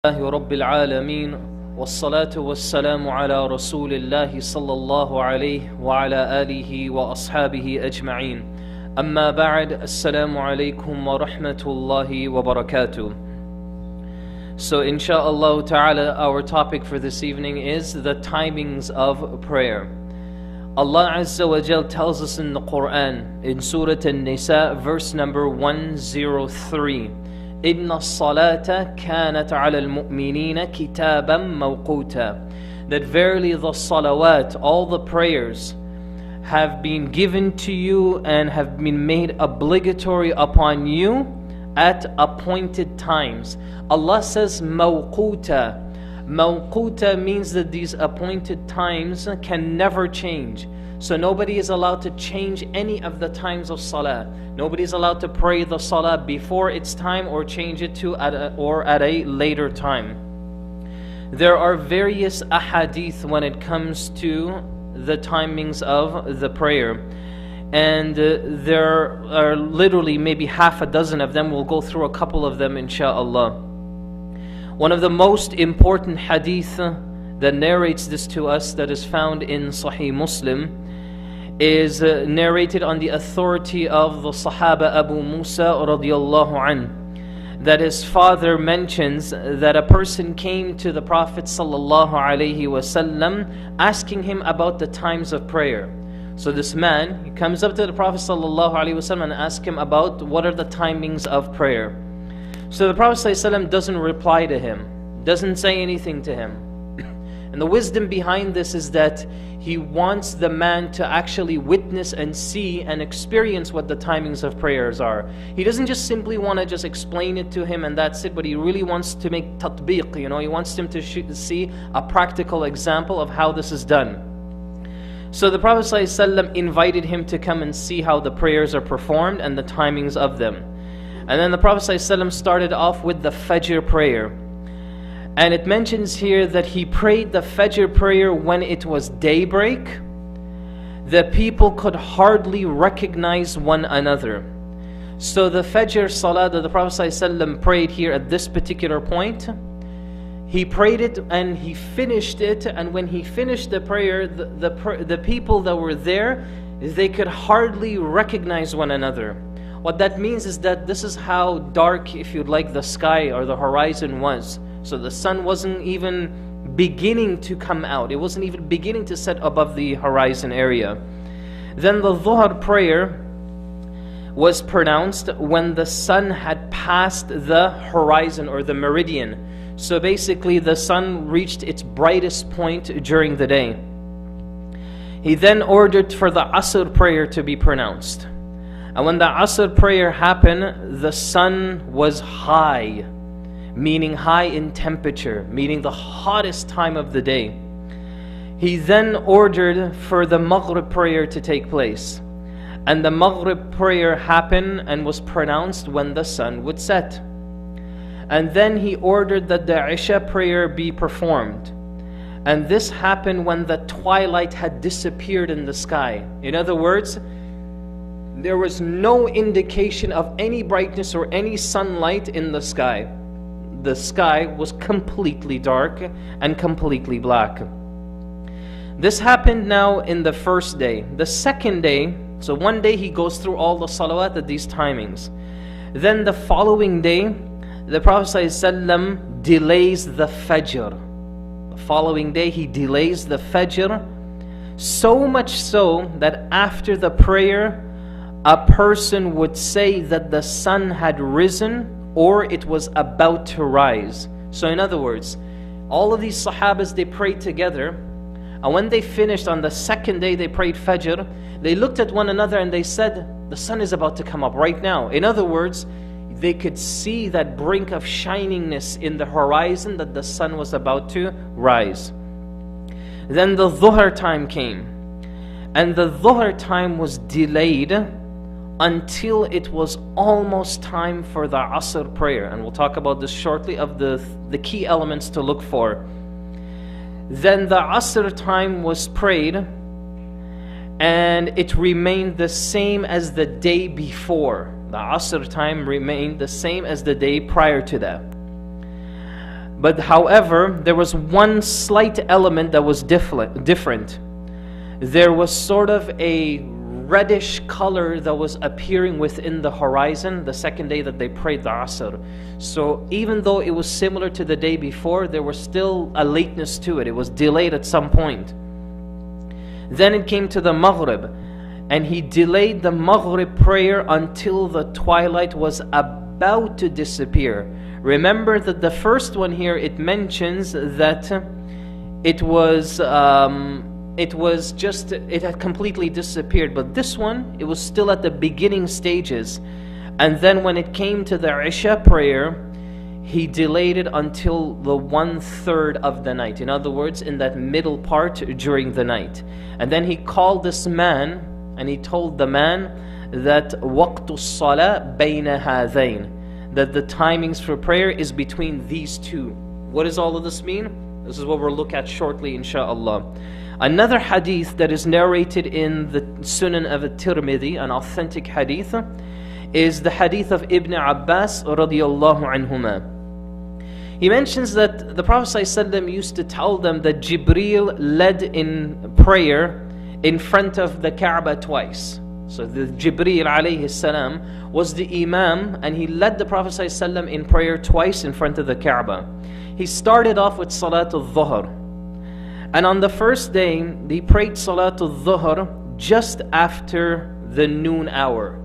الله رب العالمين والصلاة والسلام على رسول الله صلى الله عليه وعلى آله وأصحابه أجمعين أما بعد السلام عليكم ورحمة الله وبركاته. So inshallah ta'ala, our topic for this evening is the timings of prayer. Allah Azza wa Jal tells us in the Quran in Surah An-Nisa verse number 103, إِنَّ الصَّلَاةَ كَانَتْ عَلَى الْمُؤْمِنِينَ كِتَابًا مَوْقُوتًا, that verily the salawat, all the prayers, have been given to you and have been made obligatory upon you at appointed times. Allah says mawquta. Mawquta means that these appointed times can never change. So nobody is allowed to change any of the times of salah. Nobody is allowed to pray the salah before its time or change it to at a later time. There are various ahadith when it comes to the timings of the prayer. And there are literally maybe half a dozen of them. We'll go through a couple of them inshaAllah. One of the most important hadith that narrates this to us, that is found in Sahih Muslim, is narrated on the authority of the Sahaba Abu Musa radiallahu anh, that his father mentions that a person came to the Prophet sallallahu alaihi wasallam asking him about the times of prayer. So this man, he comes up to the Prophet sallallahu alaihi wasallam and asks him about what are the timings of prayer. So the Prophet sallallahu alaihi wasallam doesn't reply to him, doesn't say anything to him. And the wisdom behind this is that he wants the man to actually witness and see and experience what the timings of prayers are. He doesn't just simply want to just explain it to him and that's it, but he really wants to make tatbiq, he wants him to see a practical example of how this is done. So the Prophet ﷺ invited him to come and see how the prayers are performed and the timings of them. And then the Prophet ﷺ started off with the Fajr prayer. And it mentions here that he prayed the Fajr prayer when it was daybreak. The people could hardly recognize one another. So the Fajr Salah that the Prophet ﷺ prayed here at this particular point, he prayed it and he finished it, and when he finished the prayer, the people that were there, they could hardly recognize one another. What that means is that this is how dark, if you'd like, the sky or the horizon was. So the sun wasn't even beginning to come out. It wasn't even beginning to set above the horizon area. Then the Dhuhr prayer was pronounced when the sun had passed the horizon or the meridian. So basically the sun reached its brightest point during the day. He then ordered for the Asr prayer to be pronounced. And when the Asr prayer happened, the sun was high, meaning high in temperature, meaning the hottest time of the day. He then ordered for the Maghrib prayer to take place. And the Maghrib prayer happened and was pronounced when the sun would set. And then he ordered that the Isha prayer be performed. And this happened when the twilight had disappeared in the sky. In other words, there was no indication of any brightness or any sunlight in the sky. The sky was completely dark and completely black. This happened now in the first day. The second day, so one day he goes through all the salawat at these timings. Then the following day, the Prophet ﷺ delays the Fajr. The following day he delays the Fajr, so much so that after the prayer, a person would say that the sun had risen or it was about to rise. So in other words, all of these Sahabas, they prayed together, and when they finished on the second day they prayed Fajr, they looked at one another and they said, the sun is about to come up right now. In other words, they could see that brink of shiningness in the horizon that the sun was about to rise. Then the Dhuhr time came, and the Dhuhr time was delayed until it was almost time for the Asr prayer. And we'll talk about this shortly, of the key elements to look for. Then the Asr time was prayed, and it remained the same as the day before. The Asr time remained the same as the day prior to that. But however, there was one slight element that was different. There was sort of a reddish color that was appearing within the horizon the second day that they prayed the Asr. So even though it was similar to the day before, there was still a lateness to it. It was delayed at some point. Then it came to the Maghrib, and he delayed the Maghrib prayer until the twilight was about to disappear. Remember that the first one here, it mentions that it had completely disappeared. But this one, it was still at the beginning stages. And then when it came to the Isha prayer, he delayed it until the 1/3 of the night. In other words, in that middle part during the night. And then he called this man, and he told the man that وَقْتُ الصَّلَاةِ بَيْنَ هَذَيْنِ, that the timings for prayer is between these two. What does all of this mean? This is what we'll look at shortly, inshaAllah. Another hadith that is narrated in the Sunan of At-Tirmidhi, an authentic hadith, is the hadith of Ibn Abbas radiyallahu anhuma. He mentions that the Prophet ﷺ used to tell them that Jibreel led in prayer in front of the Kaaba twice. So the Jibreel alayhi salam was the Imam, and he led the Prophet ﷺ in prayer twice in front of the Kaaba. He started off with Salatul Dhuhr. And on the first day, he prayed Salatul Dhuhr just after the noon hour.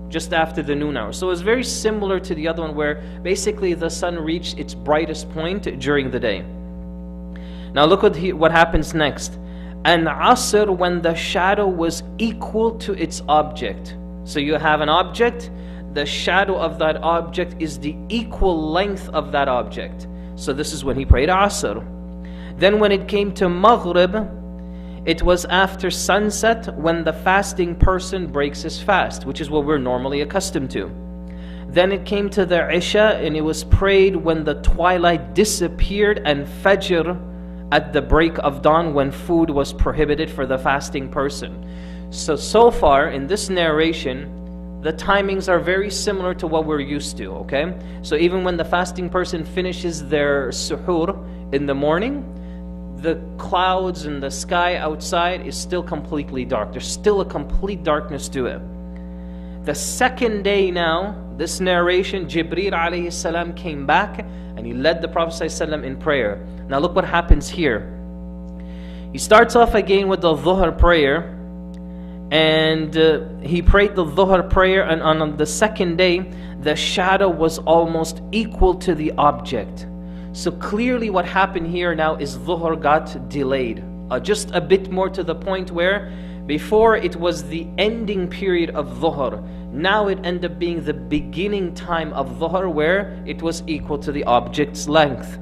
Just after the noon hour. So it was very similar to the other one, where basically the sun reached its brightest point during the day. Now look what happens next. And Asr, when the shadow was equal to its object. So you have an object, the shadow of that object is the equal length of that object. So this is when he prayed Asr. Then when it came to Maghrib, it was after sunset, when the fasting person breaks his fast, which is what we're normally accustomed to. Then it came to the Isha, and it was prayed when the twilight disappeared, and Fajr at the break of dawn, when food was prohibited for the fasting person. So far in this narration, the timings are very similar to what we're used to, okay? So even when the fasting person finishes their suhoor in the morning, the clouds and the sky outside is still completely dark. There's still a complete darkness to it. The second day now, this narration, Jibreel alayhi salam came back and he led the Prophet ﷺ in prayer. Now look what happens here. He starts off again with the Dhuhr prayer, and he prayed the Dhuhr prayer, and on the second day, the shadow was almost equal to the object. So clearly what happened here now is Dhuhr got delayed. Just a bit more to the point where before it was the ending period of Dhuhr. Now it ended up being the beginning time of Dhuhr, where it was equal to the object's length.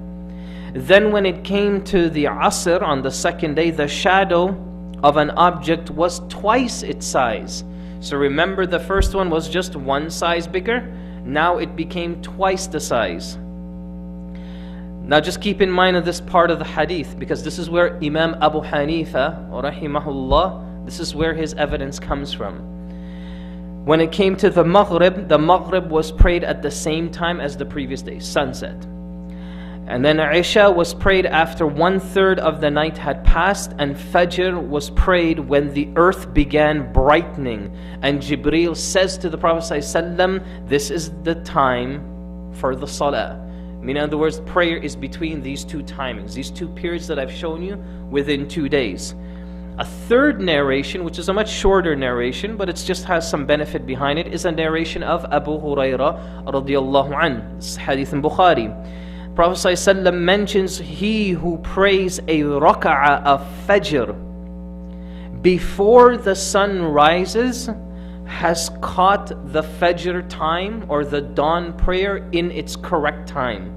Then when it came to the Asr on the second day, the shadow of an object was twice its size. So remember, the first one was just one size bigger. Now it became twice the size. Now just keep in mind of this part of the hadith, because this is where Imam Abu Hanifa, rahimahullah, this is where his evidence comes from. When it came to the Maghrib was prayed at the same time as the previous day, sunset. And then Isha was prayed after 1/3 of the night had passed, and Fajr was prayed when the earth began brightening. And Jibreel says to the Prophet ﷺ, this is the time for the Salah. In other words, prayer is between these two timings, these two periods that I've shown you within 2 days. A third narration, which is a much shorter narration, but it just has some benefit behind it, is a narration of Abu Hurairah radiyallahu anhu. It's hadith in Bukhari. Prophet ﷺ mentions, he who prays a raka'ah of Fajr before the sun rises has caught the Fajr time or the dawn prayer in its correct time.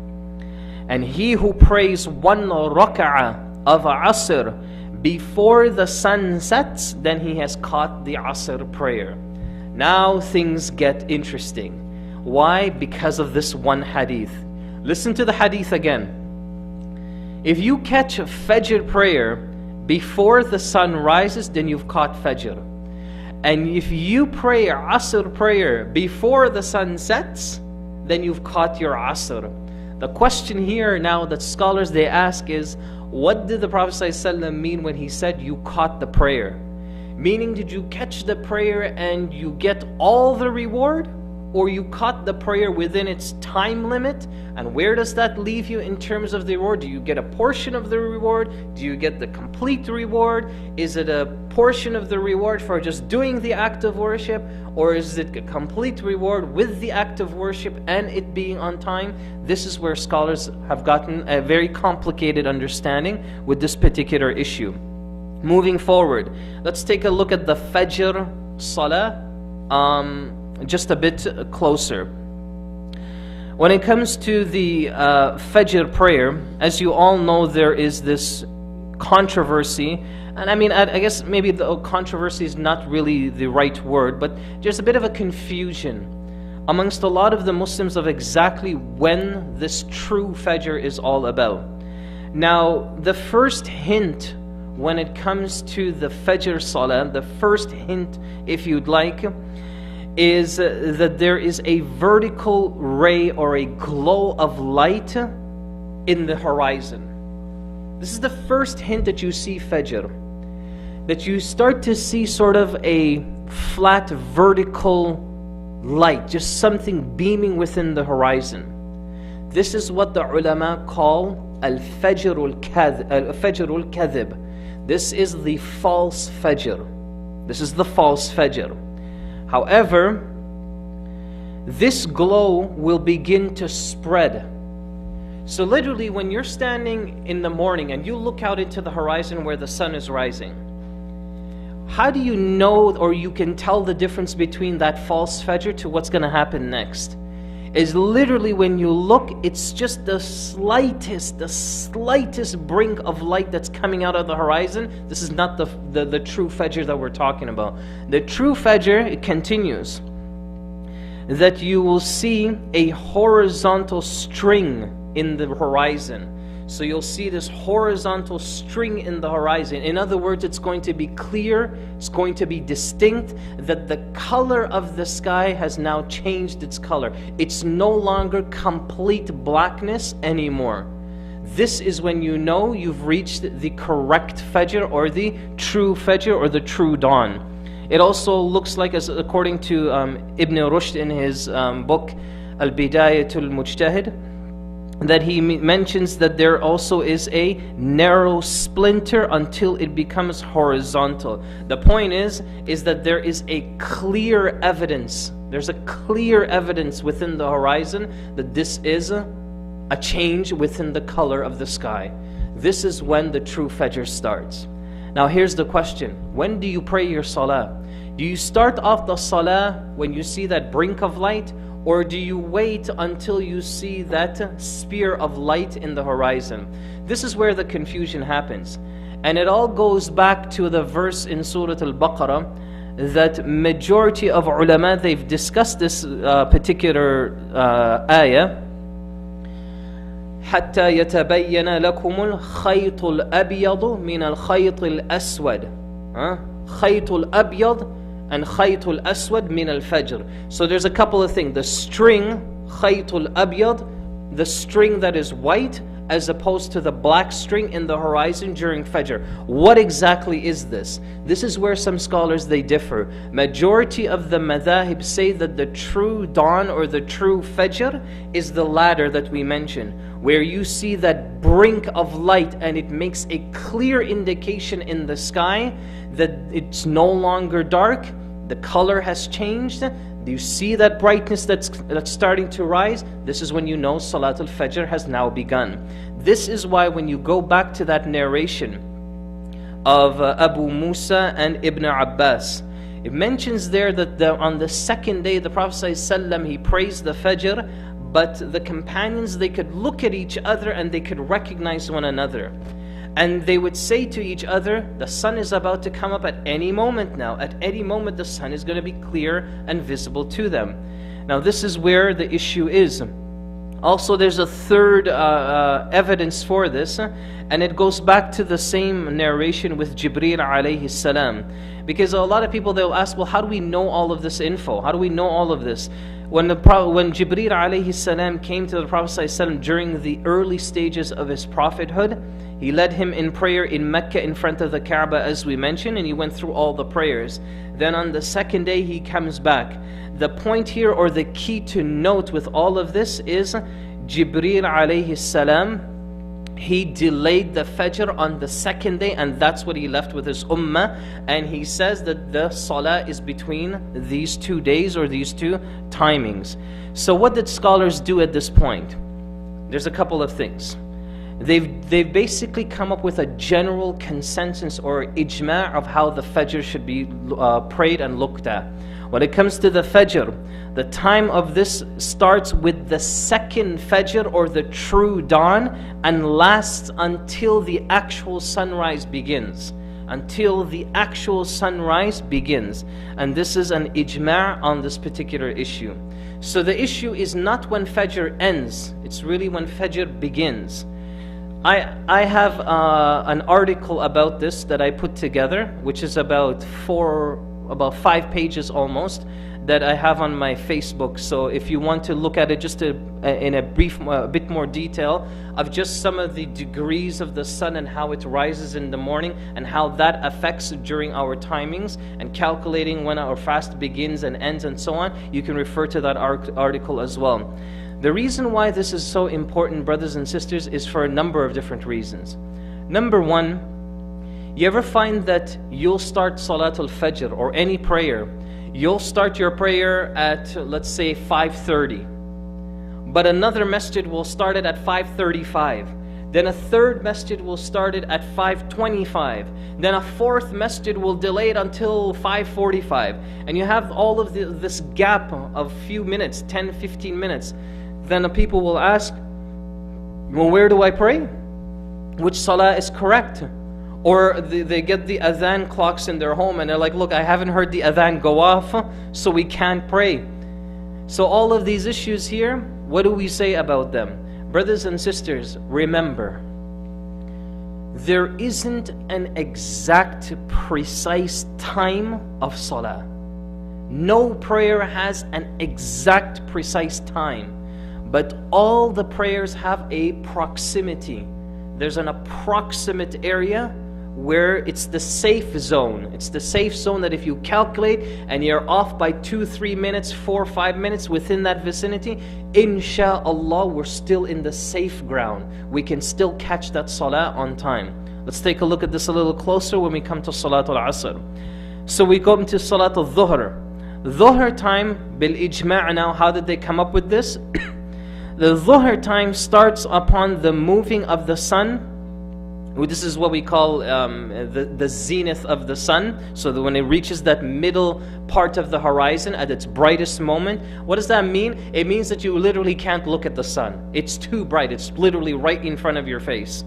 And he who prays one raka'ah of Asr before the sun sets, then he has caught the Asr prayer. Now things get interesting. Why? Because of this one hadith. Listen to the hadith again. If you catch a Fajr prayer before the sun rises, then you've caught Fajr. And if you pray Asr prayer before the sun sets, then you've caught your Asr. The question here now that scholars they ask is, what did the Prophet ﷺ mean when he said you caught the prayer? Meaning, did you catch the prayer and you get all the reward? Or you caught the prayer within its time limit? And where does that leave you in terms of the reward? Do you get a portion of the reward? Do you get the complete reward? Is it a portion of the reward for just doing the act of worship? Or is it a complete reward with the act of worship and it being on time? This is where scholars have gotten a very complicated understanding with this particular issue. Moving forward, let's take a look at the Fajr Salah just a bit closer. When it comes to the Fajr prayer, as you all know, there is this controversy. And I mean, I guess maybe the controversy is not really the right word, but there's a bit of a confusion amongst a lot of the Muslims of exactly when this true Fajr is all about. Now, the first hint when it comes to the Fajr Salah, the first hint, if you'd like, is that there is a vertical ray or a glow of light in the horizon. This is the first hint that you see Fajr. That you start to see sort of a flat vertical light, just something beaming within the horizon. This is what the ulama call al-Fajr al-Kadhib. This is the false Fajr. This is the false Fajr. However, this glow will begin to spread. So literally when you're standing in the morning and you look out into the horizon where the sun is rising, how do you know or you can tell the difference between that false Fajr to what's going to happen next? Is literally when you look, it's just the slightest brink of light that's coming out of the horizon. This is not the true Fajr that we're talking about. The true Fajr, it continues, that you will see a horizontal string in the horizon. So you'll see this horizontal string in the horizon. In other words, it's going to be clear, it's going to be distinct, that the color of the sky has now changed its color. It's no longer complete blackness anymore. This is when you know you've reached the correct Fajr or the true Fajr or the true dawn. It also looks like, as according to Ibn Rushd in his book Al-Bidayatul Mujtahid, that he mentions that there also is a narrow splinter until it becomes horizontal. The point is that there is a clear evidence. There's a clear evidence within the horizon that this is a change within the color of the sky. This is when the true Fajr starts. Now here's the question. When do you pray your Salah? Do you start off the Salah when you see that brink of light? Or do you wait until you see that spear of light in the horizon? This is where the confusion happens. And it all goes back to the verse in Surah Al-Baqarah that majority of ulama, they've discussed this particular ayah. حتى يتبين لكم الخيط الأبيض من الخيط الأسود. خيط الأبيض and khaytul aswad min al-fajr. So there's a couple of things. The string, khaytul abyad, the string that is white, as opposed to the black string in the horizon during Fajr. What exactly is this? This is where some scholars, they differ. Majority of the madhahib say that the true dawn or the true Fajr is the ladder that we mentioned, where you see that brink of light and it makes a clear indication in the sky that it's no longer dark, the color has changed. Do you see that brightness that's starting to rise? This is when you know Salatul Fajr has now begun. This is why when you go back to that narration of Abu Musa and Ibn Abbas, it mentions there that on the second day the Prophet ﷺ, he praised the Fajr, but the companions, they could look at each other and they could recognize one another. And they would say to each other, the sun is about to come up at any moment now. At any moment the sun is going to be clear and visible to them. Now this is where the issue is. Also there's a third evidence for this, and it goes back to the same narration with Jibreel alayhi salam. Because a lot of people, they'll ask, well, how do we know all of this info? How do we know all of this? when Jibreel alayhi salam came to the Prophet ﷺ during the early stages of his prophethood, he led him in prayer in Mecca in front of the Kaaba, as we mentioned, and he went through all the prayers. Then on the second day he comes back. The point here, or the key to note with all of this, is Jibreel alayhi salam, he delayed the Fajr on the second day, and that's what he left with his ummah. And he says that the salah is between these 2 days, or these two timings. So what did scholars do at this point? There's a couple of things. They've basically come up with a general consensus or ijma' of how the Fajr should be prayed and looked at. When it comes to the Fajr, the time of this starts with the second Fajr, or the true dawn, and lasts until the actual sunrise begins. Until the actual sunrise begins. And this is an ijma' on this particular issue. So the issue is not when Fajr ends, it's really when Fajr begins. I have an article about this that I put together, which is about 5 pages almost, that I have on my Facebook. So if you want to look at it just in a bit more detail of just some of the degrees of the sun and how it rises in the morning and how that affects during our timings and calculating when our fast begins and ends and so on, you can refer to that article as well. The reason why this is so important, brothers and sisters, is for a number of different reasons. Number one, you ever find that you'll start Salatul Fajr or any prayer, you'll start your prayer at, let's say, 5:30, but another masjid will start it at 5:35. Then a third masjid will start it at 5:25. Then a fourth masjid will delay it until 5:45. And you have all of this gap of few minutes, 10, 15 minutes. Then the people will ask, well, where do I pray? Which salah is correct? Or they get the adhan clocks in their home and they're like, look, I haven't heard the adhan go off, so we can't pray. So all of these issues here, what do we say about them? Brothers and sisters, remember, there isn't an exact, precise time of salah. No prayer has an exact, precise time. But all the prayers have a proximity. There's an approximate area where it's the safe zone. It's the safe zone that if you calculate and you're off by 2, 3 minutes, 4, 5 minutes within that vicinity, insha'Allah, we're still in the safe ground. We can still catch that salah on time. Let's take a look at this a little closer when we come to Salatul Asr. So we come to Salatul Dhuhr. Dhuhr time, bil ijma' now, how did they come up with this? The Dhuhr time starts upon the moving of the sun. This is what we call the zenith of the sun. So that when it reaches that middle part of the horizon at its brightest moment, what does that mean? It means that you literally can't look at the sun. It's too bright. It's literally right in front of your face.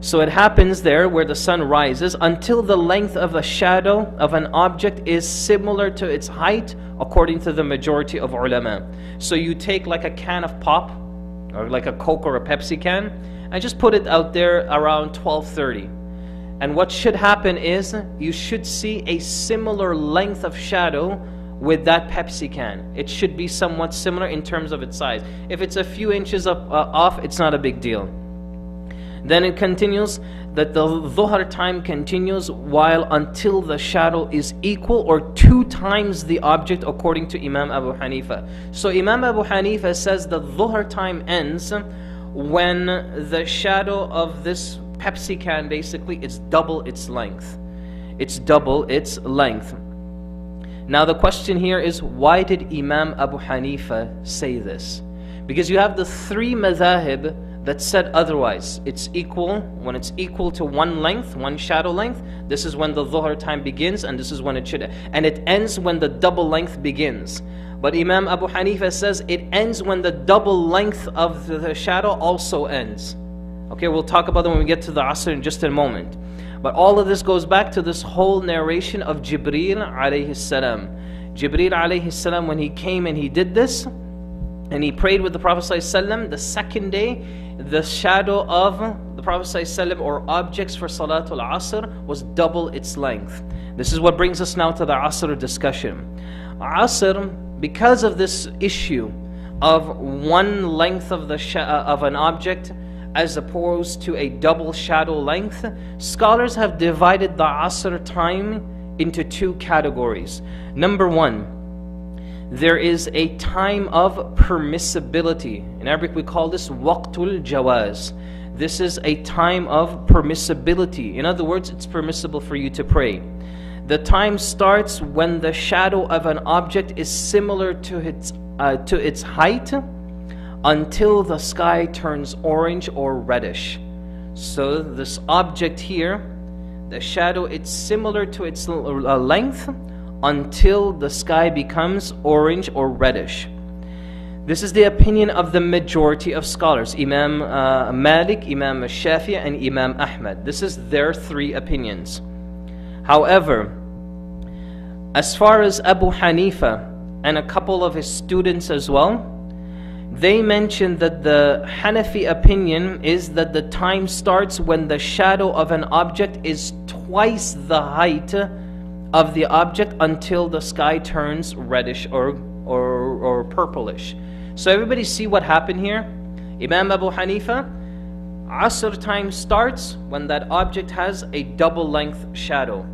So it happens there where the sun rises until the length of a shadow of an object is similar to its height, according to the majority of ulama. So you take like a can of pop, or like a Coke or a Pepsi can, and just put it out there around 12:30. And what should happen is, you should see a similar length of shadow with that Pepsi can. It should be somewhat similar in terms of its size. If it's a few inches off, it's not a big deal. Then it continues that the Dhuhr time continues until the shadow is equal or 2 times the object, according to Imam Abu Hanifa. So Imam Abu Hanifa says that Dhuhr time ends when the shadow of this Pepsi can, basically, it's double its length. It's double its length. Now the question here is, why did Imam Abu Hanifa say this? Because you have the 3 madhahib that said otherwise. It's equal, when it's equal to one length, one shadow length, this is when the Dhuhr time begins, and this is when it should, and it ends when the double length begins. But Imam Abu Hanifa says it ends when the double length of the shadow also ends. Okay, we'll talk about that when we get to the Asr in just a moment. But all of this goes back to this whole narration of Jibreel alayhi salam. Jibreel alayhi salam, when he came and he did this, and he prayed with the Prophet ﷺ, the second day, the shadow of the Prophet ﷺ or objects for Salatul Asr was double its length. This is what brings us now to the Asr discussion. Asr because of this issue of one length of of an object as opposed to a double shadow length, scholars have divided the Asr time into two categories. Number one, there is a time of permissibility. In Arabic we call this waqtul jawaz. This is a time of permissibility. In other words, it's permissible for you to pray. The time starts when the shadow of an object is similar to its height until the sky turns orange or reddish. So this object here, the shadow, it's similar to its length until the sky becomes orange or reddish. This is the opinion of the majority of scholars, Imam Malik, Imam Shafi'i, and Imam Ahmad. This is their three opinions. However, as far as Abu Hanifa and a couple of his students as well, they mentioned that the Hanafi opinion is that the time starts when the shadow of an object is twice the height of the object until the sky turns reddish or purplish. So everybody see what happened here? Imam Abu Hanifa, Asr time starts when that object has a double length shadow.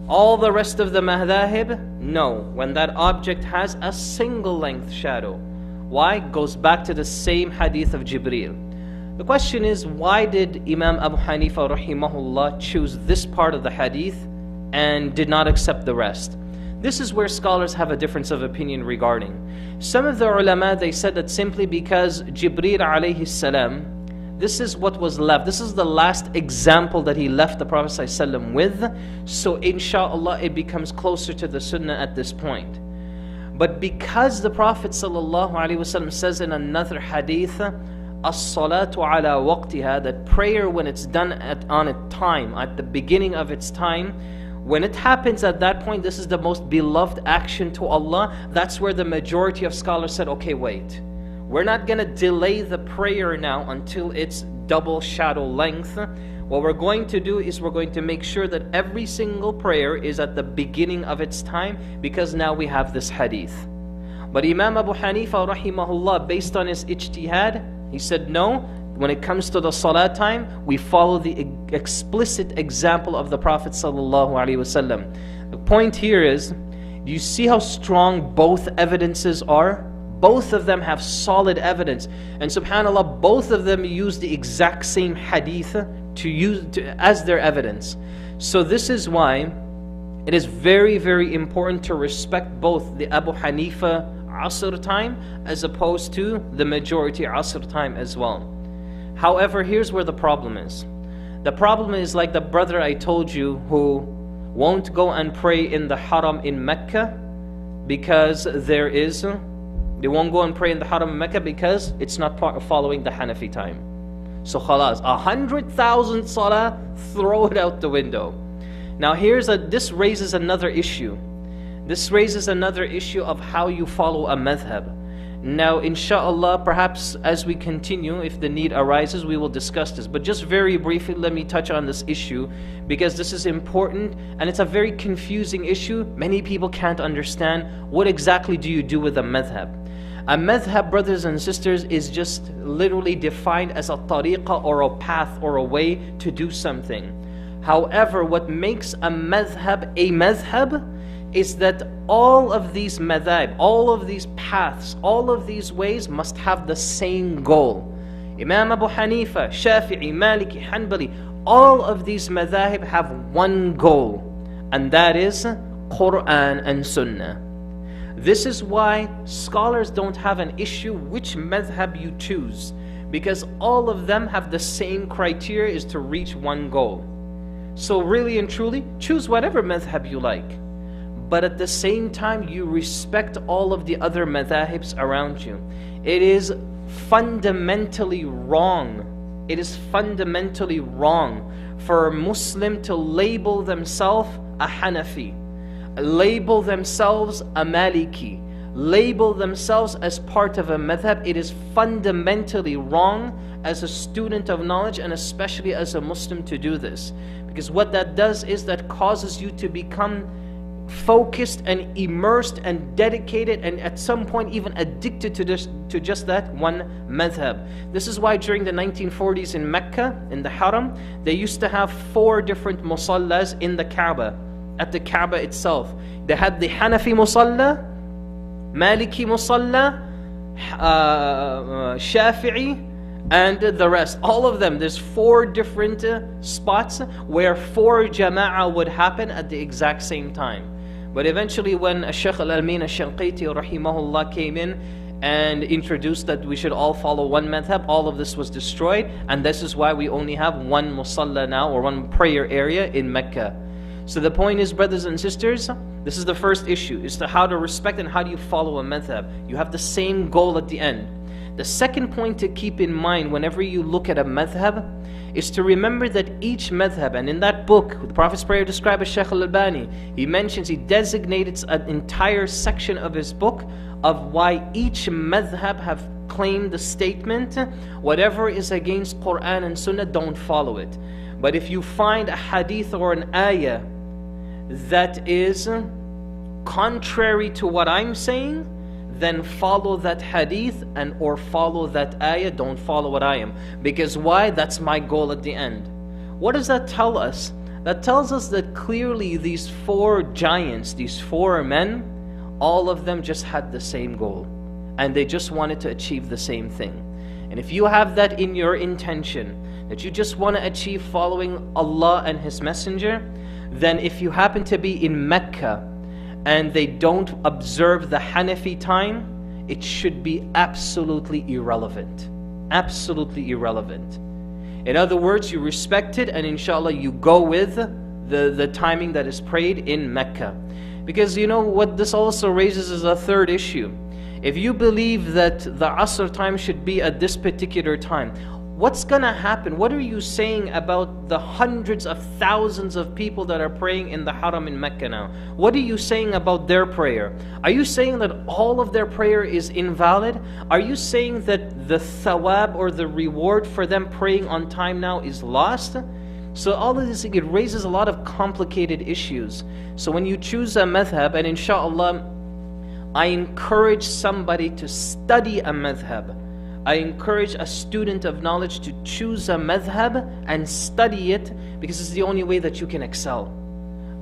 All the rest of the madhahib, no, when that object has a single length shadow. Why? Goes back to the same hadith of Jibreel. The question is, why did Imam Abu Hanifa rahimahullah choose this part of the hadith and did not accept the rest? This is where scholars have a difference of opinion regarding. Some of the ulama, they said that simply because Jibreel alayhi salam, this is what was left. This is the last example that he left the Prophet ﷺ with. So inshallah it becomes closer to the sunnah at this point. But because the Prophet ﷺ says in another hadith, as-salatu ala waqtiha, that prayer when it's done on its time, at the beginning of its time, when it happens at that point, this is the most beloved action to Allah. That's where the majority of scholars said, okay, wait. We're not going to delay the prayer now until it's double shadow length. What we're going to do is we're going to make sure that every single prayer is at the beginning of its time, because now we have this hadith. But Imam Abu Hanifa rahimahullah, based on his ijtihad, he said no, when it comes to the salat time, we follow the explicit example of the Prophet sallallahu alaihi wasallam. The point here is, do you see how strong both evidences are? Both of them have solid evidence, and subhanAllah, both of them use the exact same hadith as their evidence. So this is why it is very, very important to respect both the Abu Hanifa Asr time as opposed to the majority Asr time as well. However, here's where the problem is. The problem is like the brother I told you who won't go and pray in the Haram in Mecca because they won't go and pray in the Haram in Mecca because it's not following the Hanafi time. So khalas, 100,000 salah, throw it out the window. Now this raises another issue. This raises another issue of how you follow a madhab. Now inshallah, perhaps as we continue, if the need arises, we will discuss this. But just very briefly, let me touch on this issue, because this is important and it's a very confusing issue. Many people can't understand what exactly do you do with a madhab. A madhab, brothers and sisters, is just literally defined as a tariqah or a path or a way to do something. However, what makes a madhab is that all of these madhab, all of these paths, all of these ways must have the same goal. Imam Abu Hanifa, Shafi'i, Maliki, Hanbali, all of these madhab have one goal, and that is Quran and Sunnah. This is why scholars don't have an issue which madhab you choose, because all of them have the same criteria, is to reach one goal. So really and truly, choose whatever madhab you like. But at the same time, you respect all of the other madhahibs around you. It is fundamentally wrong. It is fundamentally wrong for a Muslim to label themselves a Hanafi, label themselves a Maliki, label themselves as part of a madhab. It is fundamentally wrong as a student of knowledge, and especially as a Muslim, to do this. Because what that does is that causes you to become focused and immersed and dedicated and at some point even addicted to just that one madhab. This is why during the 1940s in Mecca, in the Haram, they used to have 4 different musallas in the Kaaba, at the Kaaba itself. They had the Hanafi musalla, Maliki musalla, Shafi'i, and the rest. All of them, there's 4 different spots where 4 jama'ah would happen at the exact same time. But eventually when Shaykh Al-Amin Al-Shanqiti rahimahullah came in and introduced that we should all follow one madhab, all of this was destroyed, and this is why we only have one musalla now, or one prayer area in Mecca. So the point is, brothers and sisters, this is the first issue, is to how to respect and how do you follow a madhab. You have the same goal at the end. The second point to keep in mind whenever you look at a madhab is to remember that each madhab, and in that book, the Prophet's Prayer described by Shaykh Al-Albani, he mentions, he designates an entire section of his book of why each madhab have claimed the statement, whatever is against Quran and Sunnah, don't follow it. But if you find a hadith or an ayah that is contrary to what I'm saying, then follow that hadith and or follow that ayah, don't follow what I am. Because why? That's my goal at the end. What does that tell us? That tells us that clearly these 4 giants, these 4 men, all of them just had the same goal. And they just wanted to achieve the same thing. And if you have that in your intention, that you just want to achieve following Allah and His Messenger, then if you happen to be in Mecca and they don't observe the Hanafi time, it should be absolutely irrelevant. Absolutely irrelevant. In other words, you respect it and inshallah you go with the timing that is prayed in Mecca. Because you know what this also raises is a third issue. If you believe that the Asr time should be at this particular time, what's gonna happen? What are you saying about the hundreds of thousands of people that are praying in the Haram in Mecca now? What are you saying about their prayer? Are you saying that all of their prayer is invalid? Are you saying that the thawab or the reward for them praying on time now is lost? So all of this, it raises a lot of complicated issues. So when you choose a madhab, and inshallah, I encourage somebody to study a madhab. I encourage a student of knowledge to choose a madhab and study it, because it's the only way that you can excel.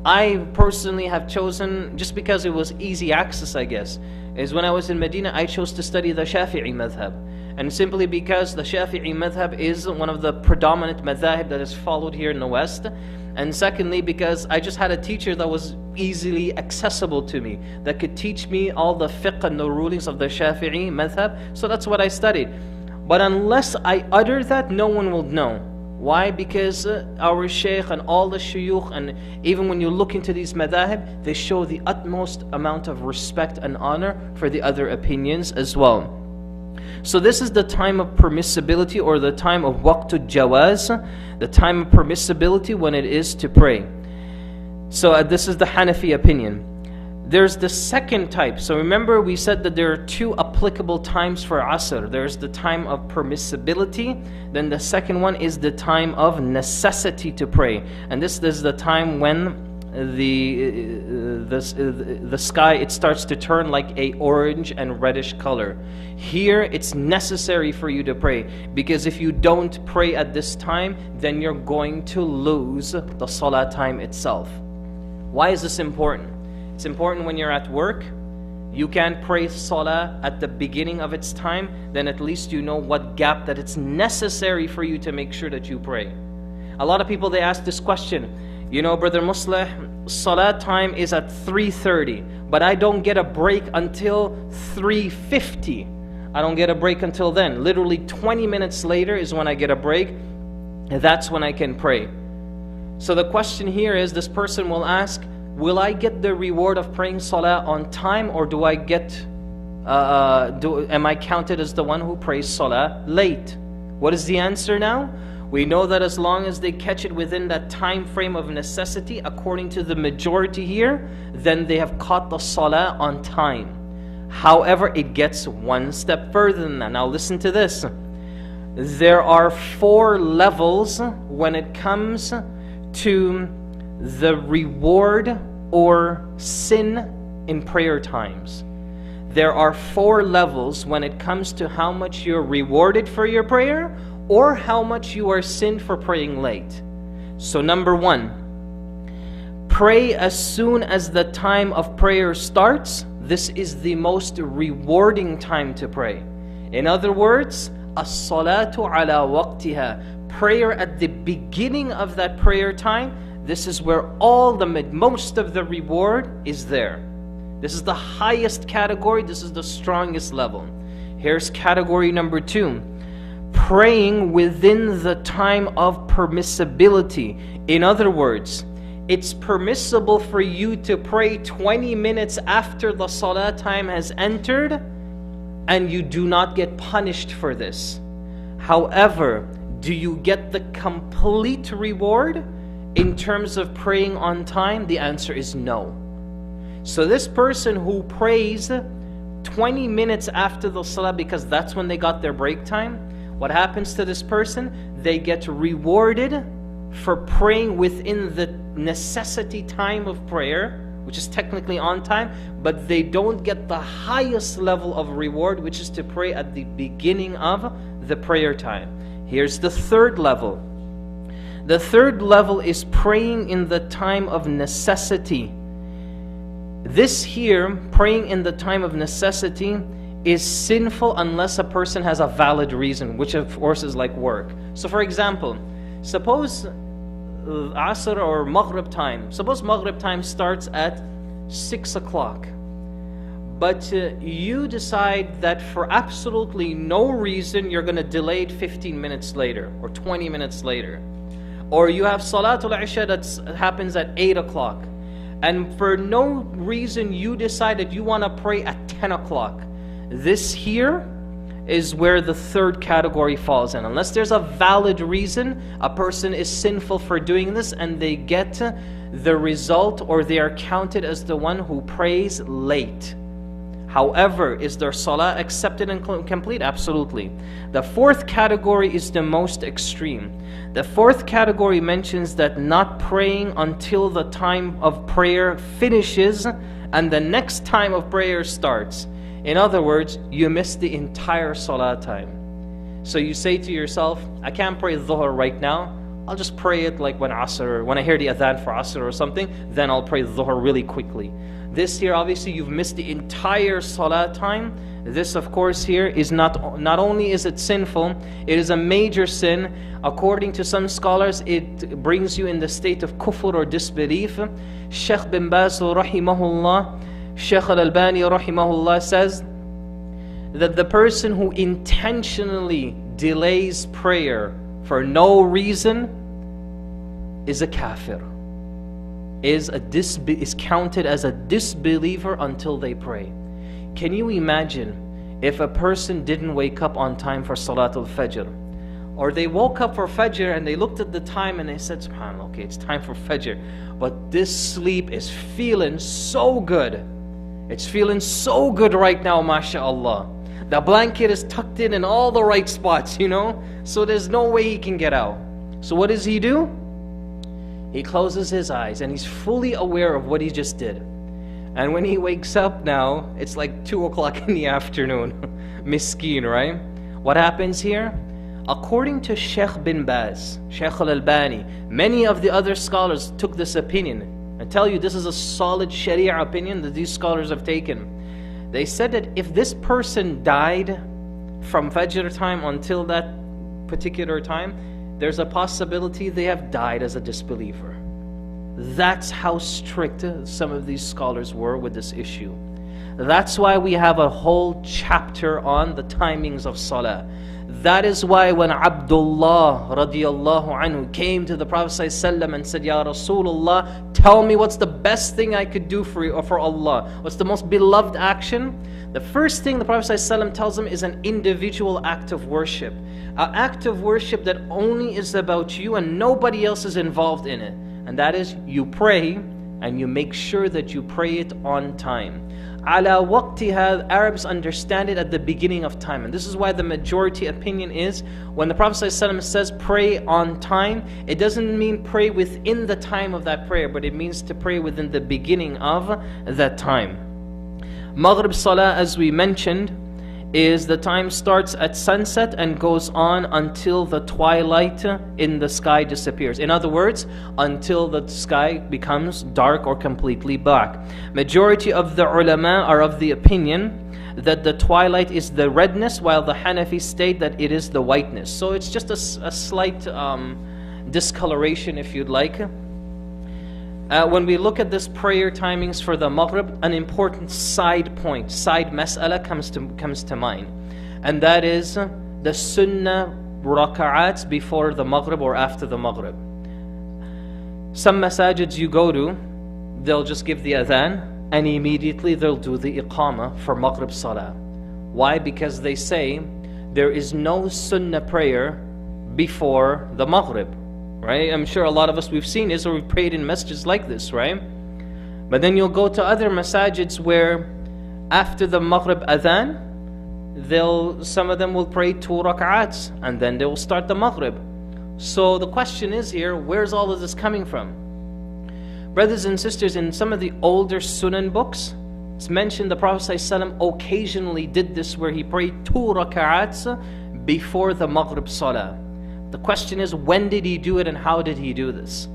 I personally have chosen, just because it was easy access I guess, is when I was in Medina I chose to study the Shafi'i madhab. And simply because the Shafi'i madhab is one of the predominant madhab that is followed here in the West. And secondly, because I just had a teacher that was easily accessible to me, that could teach me all the fiqh and the rulings of the Shafi'i madhab. So that's what I studied. But unless I utter that, no one will know. Why? Because our shaykh and all the shuyukh, and even when you look into these madhab, they show the utmost amount of respect and honor for the other opinions as well. So this is the time of permissibility, or the time of waqtul jawaz, the time of permissibility when it is to pray. So this is the Hanafi opinion. There's the second type. So remember we said that there are 2 applicable times for Asr. There's the time of permissibility, then the second one is the time of necessity to pray. And this is the time when the sky, it starts to turn like a orange and reddish color. Here it's necessary for you to pray, because if you don't pray at this time, then you're going to lose the salah time itself. Why is this important? It's important when you're at work. You can't pray salah at the beginning of its time, then at least you know what gap that it's necessary for you to make sure that you pray. A lot of people, they ask this question, you know, Brother Musleh, salah time is at 3:30, but I don't get a break until 3:50. I don't get a break until then. Literally 20 minutes later is when I get a break. That's when I can pray. So the question here is, this person will ask, will I get the reward of praying salah on time, or do I get, am I counted as the one who prays salah late? What is the answer now? We know that as long as they catch it within that time frame of necessity, according to the majority here, then they have caught the salah on time. However, it gets one step further than that. Now listen to this. There are 4 levels when it comes to the reward or sin in prayer times. There are 4 levels when it comes to how much you're rewarded for your prayer or how much you are sinned for praying late. So number 1, pray as soon as the time of prayer starts. This is the most rewarding time to pray. In other words, as-salatu ala waqtiha. Prayer at the beginning of that prayer time, this is where most of the reward is there. This is the highest category, this is the strongest level. Here's category number 2. Praying within the time of permissibility. In other words, it's permissible for you to pray 20 minutes after the salah time has entered, and you do not get punished for this. However, do you get the complete reward in terms of praying on time? The answer is no. So this person who prays 20 minutes after the salah because that's when they got their break time, what happens to this person? They get rewarded for praying within the necessity time of prayer, which is technically on time, but they don't get the highest level of reward, which is to pray at the beginning of the prayer time. Here's the 3rd level. The 3rd level is praying in the time of necessity. This here, praying in the time of necessity, is sinful unless a person has a valid reason, which of course is like work. So for example, suppose Asr or Maghrib time. Suppose Maghrib time starts at 6 o'clock. But you decide that for absolutely no reason you're going to delay it 15 minutes later or 20 minutes later. Or you have Salatul Isha that happens at 8 o'clock. And for no reason you decide that you want to pray at 10 o'clock. This here is where the 3rd category falls in. Unless there's a valid reason, a person is sinful for doing this and they get the result, or they are counted as the one who prays late. However, is their salah accepted and complete? Absolutely. The 4th category is the most extreme. The 4th category mentions that not praying until the time of prayer finishes and the next time of prayer starts. In other words, you miss the entire salah time. So you say to yourself, I can't pray dhuhr right now. I'll just pray it like when Asr, when I hear the adhan for Asr or something, then I'll pray dhuhr really quickly. This here, obviously, you've missed the entire salah time. This, of course, here is not only is it sinful, it is a major sin. According to some scholars, it brings you in the state of kufr or disbelief. Shaykh bin Baz rahimahullah, Shaykh al-Albani rahimahullah says that the person who intentionally delays prayer for no reason is a kafir, is counted as a disbeliever until they pray. Can you imagine if a person didn't wake up on time for Salatul Fajr, or they woke up for Fajr and they looked at the time and they said, SubhanAllah, okay, it's time for Fajr, but this sleep is feeling so good. It's feeling so good right now, mashallah. The blanket is tucked in all the right spots, you know, so there's no way he can get out. So what does he do? He closes his eyes and he's fully aware of what he just did. And when he wakes up now, it's like 2 o'clock in the afternoon. Miskeen, right? What happens here? According to Shaykh bin Baz, Shaykh al-Albani, many of the other scholars took this opinion. I tell you, this is a solid Sharia opinion that these scholars have taken. They said that if this person died from Fajr time until that particular time, there's a possibility they have died as a disbeliever. That's how strict some of these scholars were with this issue. That's why we have a whole chapter on the timings of Salah. That is why when Abdullah radiallahu anhu came to the Prophet ﷺ and said, Ya Rasulullah, tell me what's the best thing I could do for you or for Allah. What's the most beloved action? The first thing the Prophet ﷺ tells him is an individual act of worship. An act of worship that only is about you and nobody else is involved in it. And that is, you pray and you make sure that you pray it on time. ala waqtiha, Arabs understand it at the beginning of time. And this is why the majority opinion is, when the Prophet ﷺ says pray on time, it doesn't mean pray within the time of that prayer, but it means to pray within the beginning of that time. Maghrib Salah, as we mentioned, is the time starts at sunset and goes on until the twilight in the sky disappears. In other words, until the sky becomes dark or completely black. Majority of the ulama are of the opinion that the twilight is the redness, while the Hanafi state that it is the whiteness. So it's just a slight discoloration, if you'd like. When we look at this prayer timings for the Maghrib, an important side point, side mas'ala comes to mind. And that is the sunnah raka'ats before the Maghrib or after the Maghrib. Some masajids you go to, they'll just give the adhan and immediately they'll do the iqamah for Maghrib Salah. Why? Because they say there is no sunnah prayer before the Maghrib. Right? I'm sure a lot of us, we've seen this or we've prayed in masjids like this, right? But then you'll go to other masajids where after the Maghrib adhan, some of them will pray 2 rak'ats and then they will start the Maghrib. So the question is here, where's all of this coming from? Brothers and sisters, in some of the older Sunan books, it's mentioned the Prophet ﷺ occasionally did this where he prayed 2 rak'ats before the Maghrib Salah. The question is, when did he do it and how did he do this?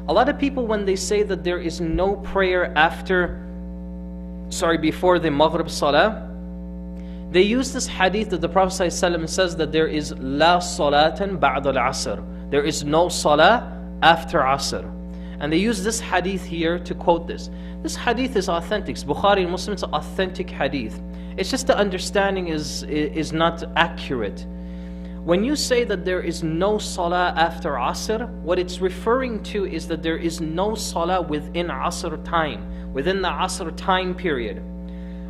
A lot of people, when they say that there is no prayer before the Maghrib Salah, they use this hadith that the Prophet ﷺ says that there is la salatan ba'da al-asr. There is no salah after asr. And they use this hadith here to quote this. This hadith is authentic. It's Bukhari and Muslim, it's an authentic hadith. It's just the understanding is not accurate. When you say that there is no salah after asr, what it's referring to is that there is no salah within asr time, within the asr time period.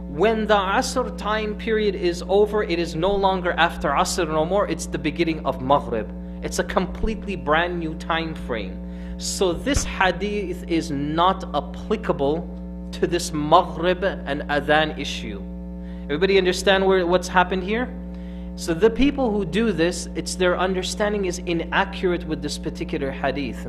When the asr time period is over, it is no longer after asr no more, it's the beginning of maghrib. It's a completely brand new time frame. So this hadith is not applicable to this maghrib and adhan issue. Everybody understand what's happened here? So the people who do this, their understanding is inaccurate with this particular hadith.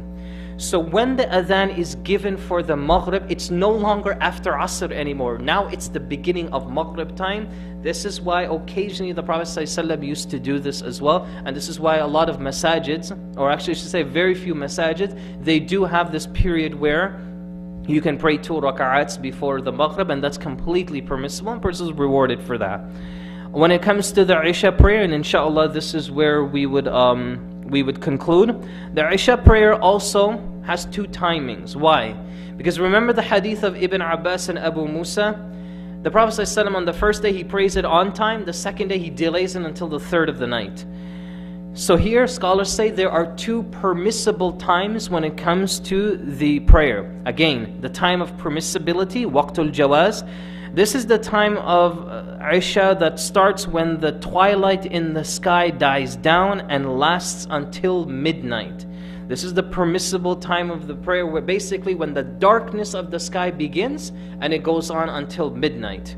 So when the adhan is given for the maghrib, it's no longer after asr anymore. Now it's the beginning of maghrib time. This is why occasionally the Prophet ﷺ used to do this as well. And this is why a lot of masajids, or actually I should say very few masajids, they do have this period where you can pray 2 rak'ats before the maghrib, and that's completely permissible, and person is rewarded for that. When it comes to the Isha prayer, and inshallah this is where we would conclude, the Isha prayer also has 2 timings. Why? Because remember the hadith of Ibn Abbas and Abu Musa? The Prophet ﷺ on the first day he prays it on time, the second day he delays it until the third of the night. So here scholars say there are 2 permissible times when it comes to the prayer. Again, the time of permissibility, waqtul jawaz. This is the time of Isha that starts when the twilight in the sky dies down and lasts until midnight. This is the permissible time of the prayer, where basically when the darkness of the sky begins and it goes on until midnight.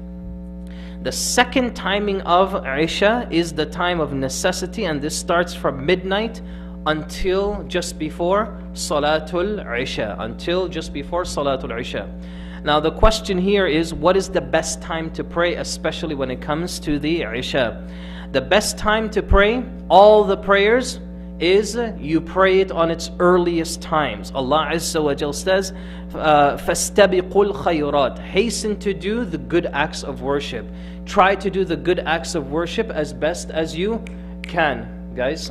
The second timing of Isha is the time of necessity, and this starts from midnight until just before Salatul Isha. Until just before Salatul Isha. Now the question here is, what is the best time to pray, especially when it comes to the Isha? The best time to pray all the prayers is you pray it on its earliest times. Allah Azza wa Jal says, فَاسْتَبِقُوا الْخَيْرَاتِ. Hasten to do the good acts of worship. Try to do the good acts of worship as best as you can, guys.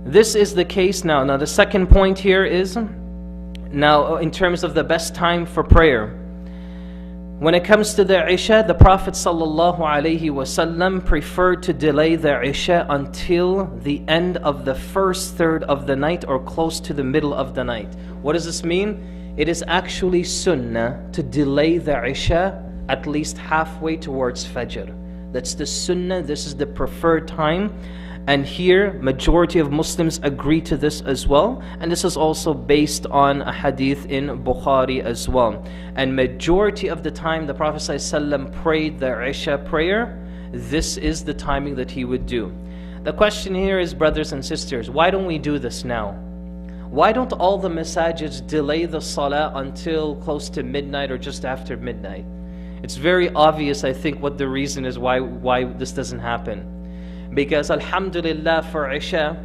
This is the case now. Now the second point here is, now in terms of the best time for prayer, when it comes to the Isha, the Prophet ﷺ preferred to delay the Isha until the end of the first third of the night or close to the middle of the night. What does this mean? It is actually sunnah to delay the Isha at least halfway towards Fajr. That's the sunnah, this is the preferred time. And here, majority of Muslims agree to this as well. And this is also based on a hadith in Bukhari as well. And majority of the time, the Prophet ﷺ prayed the Isha prayer. This is the timing that he would do. The question here is, brothers and sisters, why don't we do this now? Why don't all the masajids delay the salah until close to midnight or just after midnight? It's very obvious, I think, what the reason is why this doesn't happen. Because alhamdulillah, for Isha,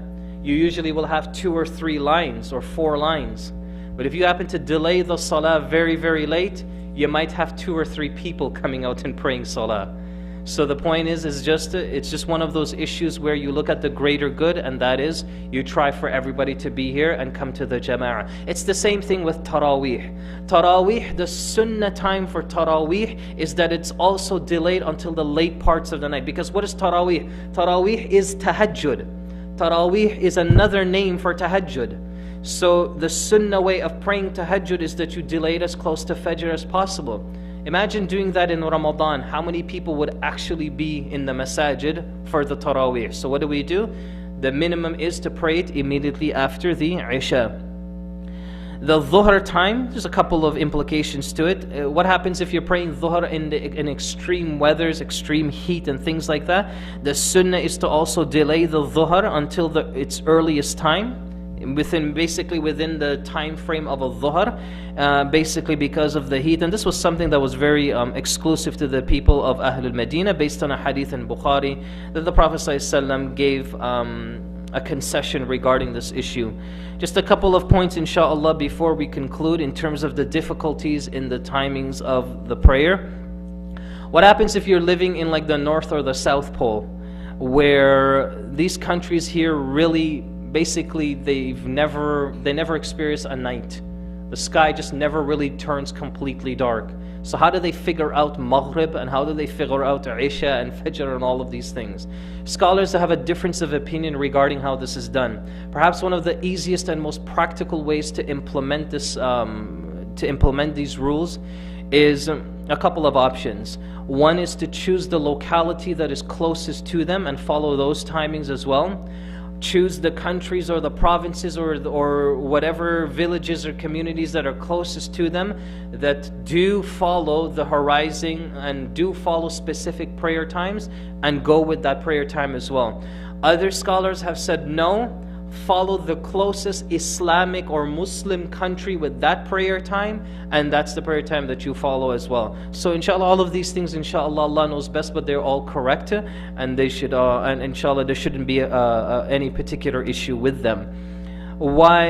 you usually will have 2 or 3 lines or 4 lines. But if you happen to delay the salah very, very late, you might have 2 or 3 people coming out and praying salah. So the point is it's just one of those issues where you look at the greater good, and that is you try for everybody to be here and come to the jama'ah. It's the same thing with Taraweeh. Taraweeh, the sunnah time for Taraweeh is that it's also delayed until the late parts of the night. Because what is Taraweeh? Taraweeh is tahajjud. Taraweeh is another name for tahajjud. So the sunnah way of praying tahajjud is that you delay it as close to Fajr as possible. Imagine doing that in Ramadan. How many people would actually be in the masajid for the Taraweeh? So what do? The minimum is to pray it immediately after the Isha. The Dhuhr time, there's a couple of implications to it. What happens if you're praying Dhuhr in extreme weathers, extreme heat and things like that? The sunnah is to also delay the Dhuhr until its earliest time. Basically within the time frame of a dhuhr, basically because of the heat. And this was something that was very exclusive to the people of Ahlul Medina, based on a hadith in Bukhari that the Prophet ﷺ gave a concession regarding this issue. Just a couple of points inshallah before we conclude in terms of the difficulties in the timings of the prayer. What happens if you're living in like the North or the South Pole, where these countries here really basically they never experience a night. The sky just never really turns completely dark. So how do they figure out Maghrib, and how do they figure out Isha and Fajr and all of these things? Scholars have a difference of opinion regarding how this is done. Perhaps one of the easiest and most practical ways to implement this, to implement these rules, is a couple of options. One is to choose the locality that is closest to them and follow those timings as well. Choose the countries or the provinces or whatever villages or communities that are closest to them that do follow the horizon and do follow specific prayer times, and go with that prayer time as well. Other scholars have said no, follow the closest Islamic or Muslim country with that prayer time, and that's the prayer time that you follow as well. So inshallah, all of these things, inshallah, Allah knows best, but they're all correct, and they should, and inshallah, there shouldn't be any particular issue with them. Why,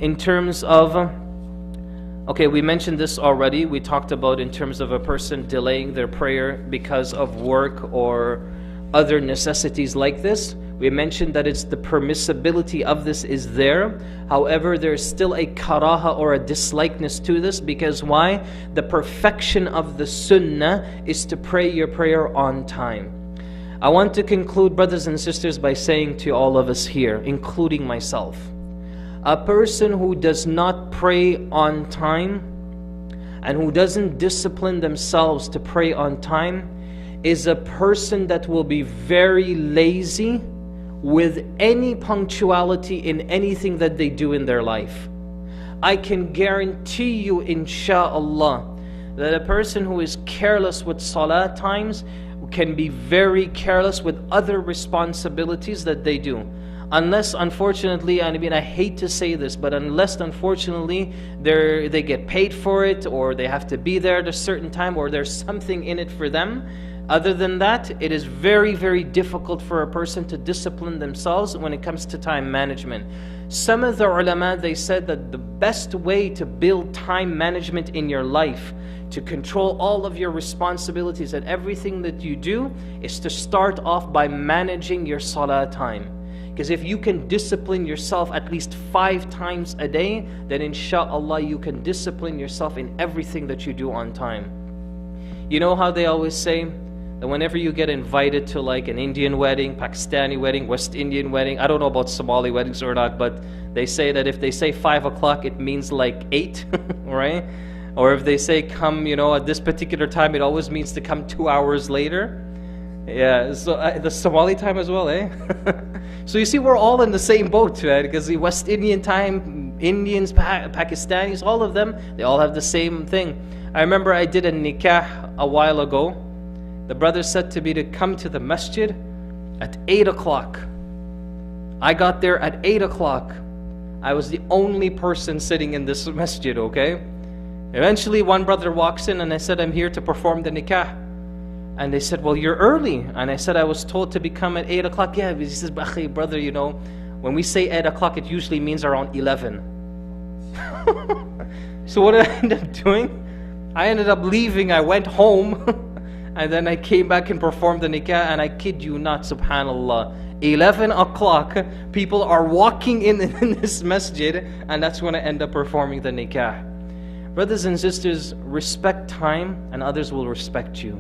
in terms of, okay, we mentioned this already. We talked about in terms of a person delaying their prayer because of work or other necessities like this. We mentioned that it's the permissibility of this is there. However, there's still a karaha or a dislikeness to this, because why? The perfection of the sunnah is to pray your prayer on time. I want to conclude, brothers and sisters, by saying to all of us here, including myself, a person who does not pray on time and who doesn't discipline themselves to pray on time is a person that will be very lazy with any punctuality in anything that they do in their life. I can guarantee you, insha'Allah, that a person who is careless with salah times can be very careless with other responsibilities that they do. Unless, unfortunately, I mean, I hate to say this, but unless, unfortunately, they get paid for it, or they have to be there at a certain time, or there's something in it for them. Other than that, it is very, very difficult for a person to discipline themselves when it comes to time management. Some of the ulama, they said that the best way to build time management in your life, to control all of your responsibilities and everything that you do, is to start off by managing your salah time. Because if you can discipline yourself at least 5 times a day, then insha'Allah you can discipline yourself in everything that you do on time. You know how they always say that whenever you get invited to like an Indian wedding, Pakistani wedding, West Indian wedding, I don't know about Somali weddings or not, but they say that if they say 5 o'clock, it means like 8, right? Or if they say come, you know, at this particular time, it always means to come 2 hours later. Yeah, so the Somali time as well, eh? So you see, we're all in the same boat, right? Because the West Indian time, Indians, Pakistanis, all of them, they all have the same thing. I remember I did a nikah a while ago. The brother said to me to come to the masjid at 8 o'clock. I got there at 8 o'clock. I was the only person sitting in this masjid, okay? Eventually, one brother walks in and I said, I'm here to perform the nikah. And they said, well, you're early. And I said, I was told to become at 8 o'clock. Yeah, he says, brother, you know, when we say 8 o'clock, it usually means around 11. So what did I end up doing? I ended up leaving. I went home. And then I came back and performed the nikah. And I kid you not, subhanAllah, 11 o'clock, people are walking in this masjid. And that's when I end up performing the nikah. Brothers and sisters, respect time and others will respect you.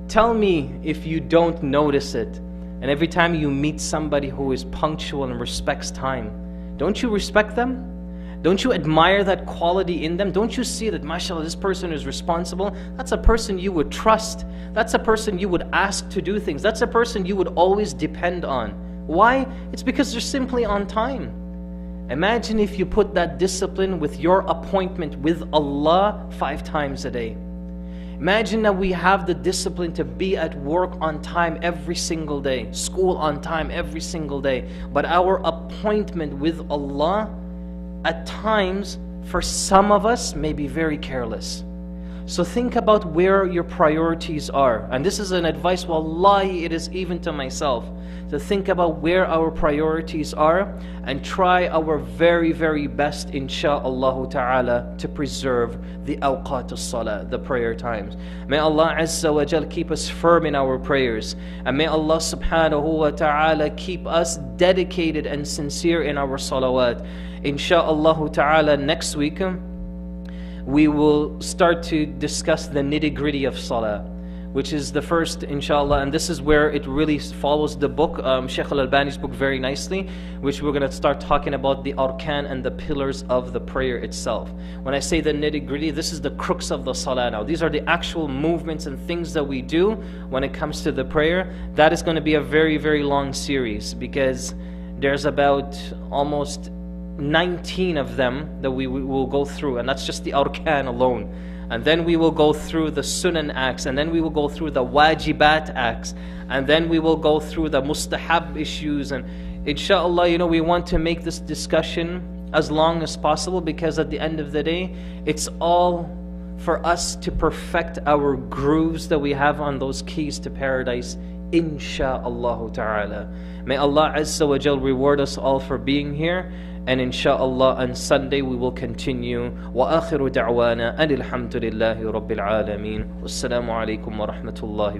Tell me if you don't notice it. And every time you meet somebody who is punctual and respects time, don't you respect them? Don't you admire that quality in them? Don't you see that, mashallah, this person is responsible? That's a person you would trust. That's a person you would ask to do things. That's a person you would always depend on. Why? It's because they're simply on time. Imagine if you put that discipline with your appointment with Allah 5 times a day. Imagine that we have the discipline to be at work on time every single day, school on time every single day. But our appointment with Allah, at times, for some of us, may be very careless. So think about where your priorities are. And this is an advice, wallahi, it is even to myself, to think about where our priorities are and try our very, very best, insha'Allah ta'ala, to preserve the awqat as-salah, the prayer times. May Allah Azza wa Jal keep us firm in our prayers. And may Allah subhanahu wa ta'ala keep us dedicated and sincere in our salawat. Insha'Allah ta'ala, next week, we will start to discuss the nitty-gritty of salah, which is the first, inshallah, and this is where it really follows the book, Shaykh al-Albani's book, very nicely, which we're going to start talking about the arkan and the pillars of the prayer itself. When I say the nitty-gritty, this is the crux of the salah now. These are the actual movements and things that we do when it comes to the prayer. That is going to be a very, very long series, because there's about almost 19 of them that we will go through, and that's just the arkan alone. And then we will go through the sunan acts, and then we will go through the wajibat acts, and then we will go through the mustahab issues. And inshallah, you know, we want to make this discussion as long as possible, because at the end of the day, it's all for us to perfect our grooves that we have on those keys to paradise, insha'Allah ta'ala. May Allah Azza wa Jal reward us all for being here. And insha'Allah on Sunday we will continue. Wa akhiru da'wana anil hamdulillahi rabbil alameen. Wassalamu alaikum wa rahmatullahi wa